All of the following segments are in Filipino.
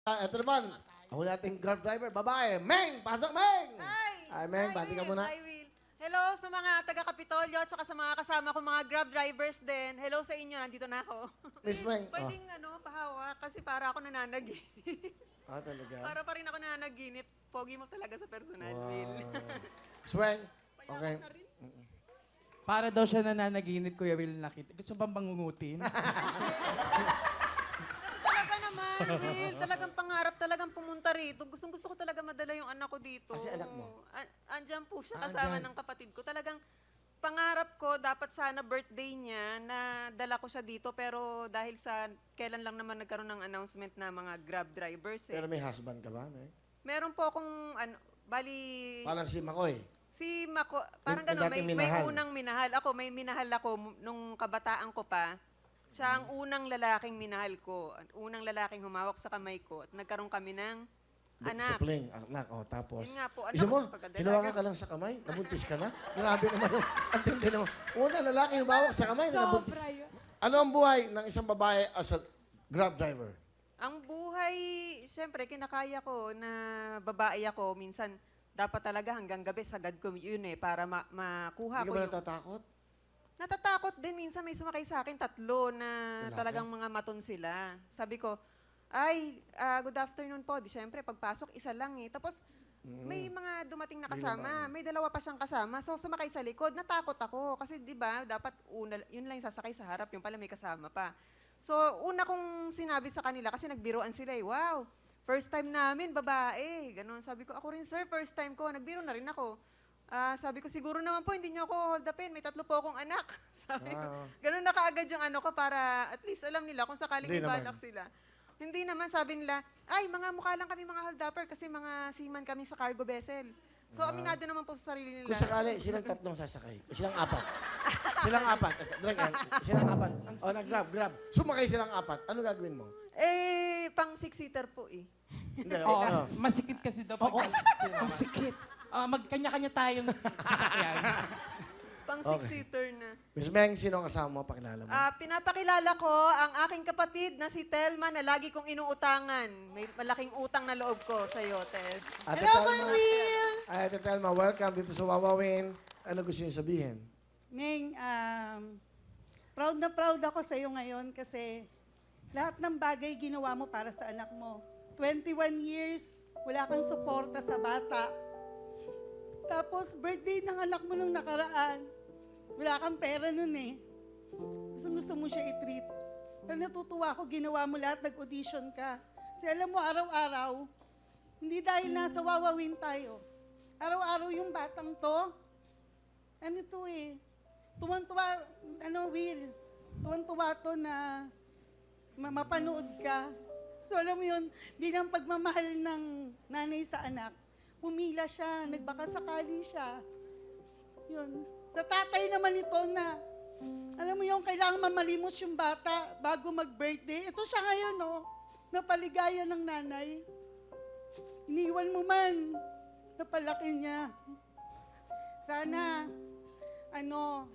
Ito naman, ako nating Grab driver, babae. Meng! Pasok, Meng! Hi! Hi, Meng. Bati ka Will. muna. Hi, Will. Hello sa mga taga-Kapitolyo at sa mga kasama ko mga Grab drivers din. Hello sa inyo, nandito na ako. Miss Meng. Pwedeng pahawak kasi para ako nananaginip. Talaga? Para pa rin ako nananaginip. Pogi mo talaga sa personal, Will. Sweng. Okay. Payawan na rin. Para daw siya nananaginip, Kuya Will, nakita. Gusto bang bangungutin? Kasi talaga naman, Will. Talagang pangarap talagang pumunta rito. Gustong-gusto ko talaga madala yung anak ko dito. Kasi anak mo? Andyan po siya kasama andyan. ng kapatid ko. Talagang pangarap ko, dapat sana birthday niya na dala ko siya dito. Pero dahil sa kailan lang naman nagkaroon ng announcement na mga Grab drivers Pero may husband ka ba, Meng? Meron po akong, bali, Parang si Makoy. si Mako, parang Yung gano'n, dating may minahal. unang minahal. Ako, may minahal ako nung kabataan ko pa. Siya ang unang lalaking minahal ko. Unang lalaking humawak sa kamay ko. At nagkaroon kami ng anak. Supling, anak. O, tapos. Yun nga po, anak Isa mo, sa pagkadalaga. hinawakan ka lang sa kamay, nabuntis ka na. Grabe naman yung, ang tindi naman. Una, lalaki humawak sa kamay, nabuntis. Ano ang buhay ng isang babae as a Grab driver? Ang buhay, siyempre, kinakaya ko na babae ako. Minsan, dapat talaga hanggang gabi sagad ko yun para makuha Hindi ko ka ba yung... natatakot? Natatakot din. Minsan may sumakay sa akin, 3 na Lalaki? talagang mga maton sila. Sabi ko, ay, good afternoon po. Di syempre, pagpasok, isa lang eh. Tapos, may mga dumating na kasama. May 2 pa siyang kasama. So, sumakay sa likod. Natakot ako. Kasi, di ba, dapat yun lang yung sasakay sa harap. Yung pala may kasama pa. So, una kong sinabi sa kanila, kasi nagbiruan sila eh, wow, first time namin, babae. Ganon. Sabi ko, ako rin sir, first time ko. Nagbiro na rin ako. Sabi ko, siguro naman po, hindi niyo ako hold upin. May 3 po akong anak. Sabi ko, ganun na kaagad yung ano ko para at least alam nila kung sakaling Hindi may naman. balak sila. Hindi naman, sabi nila, ay, mga mukha lang kami mga hold upper kasi mga seaman kami sa cargo vessel. So, aminado naman po sa sarili nila. Kung sakali, silang 3 sasakay. Silang 4. Silang 4. Silang 4. O, nag-grab. Sumakay silang 4. Ano gagawin mo? Pang 6-seater po eh. Hindi, Oo, ano? masikip kasi daw. Oo, Pag ang sikip. magkanya-kanya tayong sasakyan. Pang Okay. 6-seater na. Miss Meng, sino ang kasama mo? Pakilala mo. Pinapakilala ko ang aking kapatid na si Telma na lagi kong inuutangan. May malaking utang na loob ko sa iyo, Tel. Ate Hello, Telma. Will! Ate Telma, welcome dito sa Wawawin. Ano gusto niyo sabihin? Ming, proud na proud ako sa iyo ngayon kasi lahat ng bagay ginawa mo para sa anak mo. 21 years, wala kang suporta sa bata. Tapos, birthday ng anak mo nung nakaraan, wala kang pera nun eh. Gusto mo siya i-treat. Pero natutuwa ako, ginawa mo lahat, nag-audition ka. Kasi alam mo, araw-araw, hindi dahil nasa Wawawin tayo. Araw-araw yung batang to, ano to eh, tuwan-tuwa, Will, tuwan-tuwa to na mapanood ka. So alam mo yun, bilang pagmamahal ng nanay sa anak, pumila siya, nagbakasakali siya. Yun. Sa tatay naman ito na, alam mo yung kailangan mamalimos yung bata bago mag-birthday. Ito siya ngayon, no? Napaligaya ng nanay. Iniwan mo man, napalaki niya. Sana,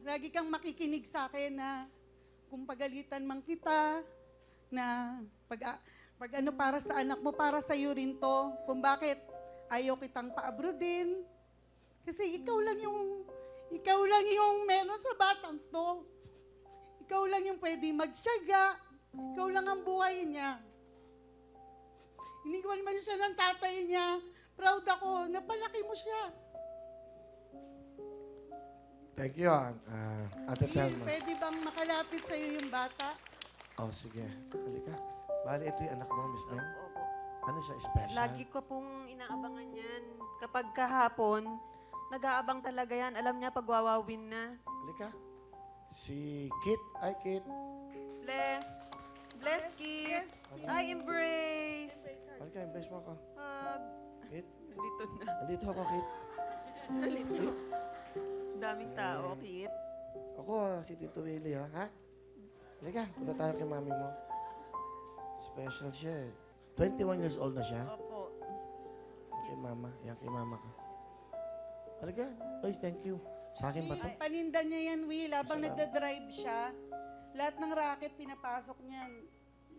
lagi kang makikinig sa akin na kung pagalitan man kita, na pag para sa anak mo, para sa iyo rin to, kung bakit ayaw kitang pa-abroadin. Kasi ikaw lang yung meron sa batang to. Ikaw lang yung pwede magtiyaga. Ikaw lang ang buhay niya. Iniwan man siya ng tatay niya. Proud ako, napalaki mo siya. Thank you, Ate Telma. Pwede bang makalapit sa iyo yung bata? Oh, sige. Halika. Bali, ito yung anak mo, Miss Meng. Opo. Ano siya, special? Lagi ko pong inaabangan yan. Kapag kahapon, nag-aabang talaga yan. Alam niya pag wawawin na. Halika. Si Kit. Ay, Kit. Bless. Bless, Kid. Ay, embrace. Halika, embrace mo ako. Hug. Kit. Dito na. Andito ako, Kit. Daming tao, Kid. Ako, si Tito Willie, ha? Halika, punta tayo kay mami mo. Special siya eh. 21 years old na siya. Opo. Kay mama. Yan, kay mama ko. Halika. Oy, thank you. Sa akin ba to? Paninda niya yan, Will. Habang nagda-drive siya, lahat ng racket pinapasok niyan.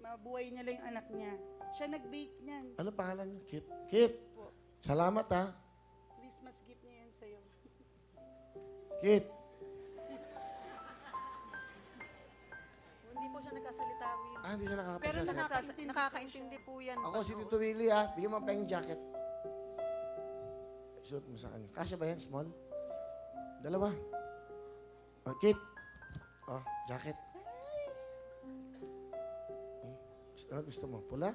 Mabuhay niya lang yung anak niya. Siya nag-bake niyan. Ano pangalan niyo? Kit. Kit. Salamat ha. Christmas gift niya yan sa'yo. Kit. Hindi po siya nagkasalita, Will. Ah, hindi siya Pero nakakapagsasalita. nakakaintindi Nakakaintindi po yan. Ako si Tito Willie ha. Bigyan mo pa yung jacket. Suot mo sa kanya. Kasya ba yan? Small? Dalawa. Oh, Kit. Oh, jacket. Ano gusto mo? Pula?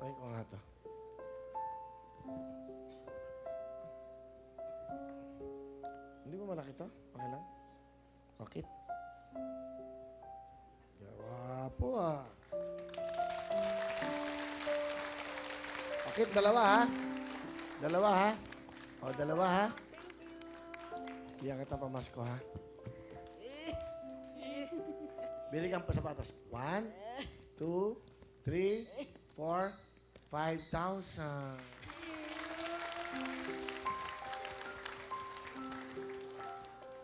Ay, ko nga to. Hindi ba malaki to? Okay lang? Bakit? Gawapo ah. Bakit? Dalawa ha? Dalawa ha? O, dalawa ha? Kaya kita pamasko ha? Bili kang pasapatos. 1, 2, 3, 4, 5,000.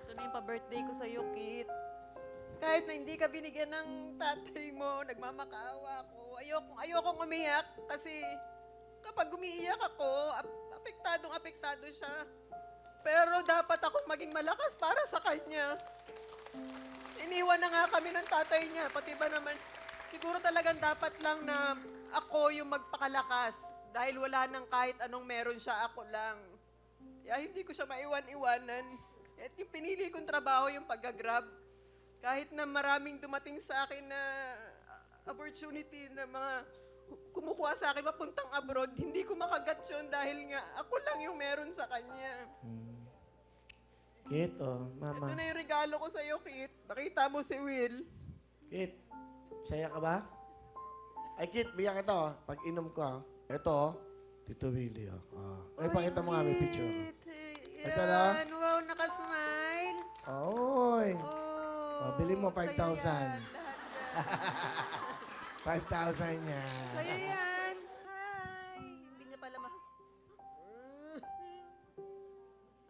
Ito na yung pa-birthday ko sa'yo, Kit. Kahit na hindi ka binigyan ng tatay mo, nagmamakaawa ako. Ayokong umiyak kasi kapag umiiyak ako, apektado siya. Pero dapat ako maging malakas para sa kanya. Iniwan na nga kami ng tatay niya, pati ba naman, siguro talagang dapat lang na ako yung magpakalakas. Dahil wala nang kahit anong meron siya, ako lang. Kaya hindi ko siya maiwan-iwanan. At yung pinili kong trabaho, yung pag-grab. Kahit na maraming dumating sa akin na opportunity na mga kumukuha sa akin papuntang abroad, hindi ko makagat yun dahil nga ako lang yung meron sa kanya. Kit, oh, mama. Ito na yung regalo ko sa'yo, Kit. Nakita mo si Will. Kit, saya ka ba? Ay, Kit, bigyan kita, oh. Pag inom ko, oh. Ito, oh. Tito Willie, oh. Ay, pakita mo nga, may picture ako. Ito na. Yan, wow, nakasmile. Oy. Oh, Oh, bili mo, 5,000. sa'yo yan, lahat yan. 5,000 niya. Sa'yo yan. Hi. Hindi niya pala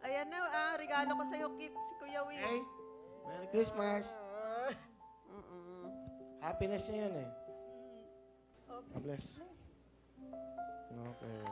Ayan na, regalo ko sa'yo, Kit, si Kuya Will. Okay? Merry Christmas. Happiness niya yan, eh. God bless. Okay.